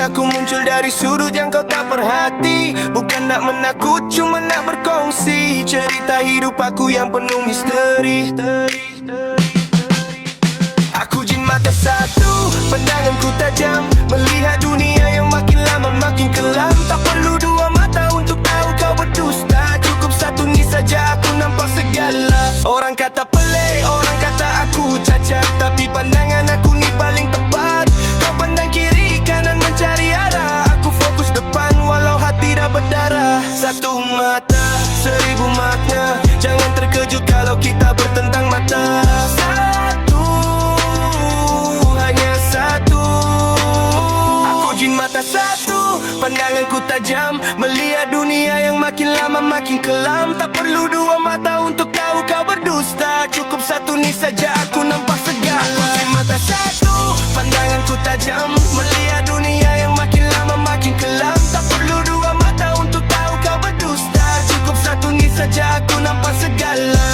aku muncul dari sudut yang kau tak perhati. Bukan nak menakut, cuma nak berkongsi cerita hidup aku yang penuh misteri. Aku jin mata satu, pandanganku tajam, melihat dunia yang makin lama makin kelam. Tak perlu dua mata untuk tahu kau berdusta, cukup satu ni saja aku nampak segala. Orang kata pelik, orang kata aku cacat, tapi pandangan aku ni paling tepat. Kau pandang kiri kanan mencari arah, aku fokus depan walau hati dah berdarah. Satu mata, seribu makna, jangan terkejut kalau kita bertentang mata. Satu, hanya satu. Aku jin mata satu, pandanganku tajam, melihat dunia yang makin lama makin kelam. Tak perlu dua mata untuk tahu kau berdusta, cukup satu ni saja aku nampak segala. Aku jin mata satu, pandanganku tajam, melihat dunia yang makin lama makin kelam. Tak perlu dua mata untuk tahu kau berdusta, cukup satu ni saja aku nampak segala.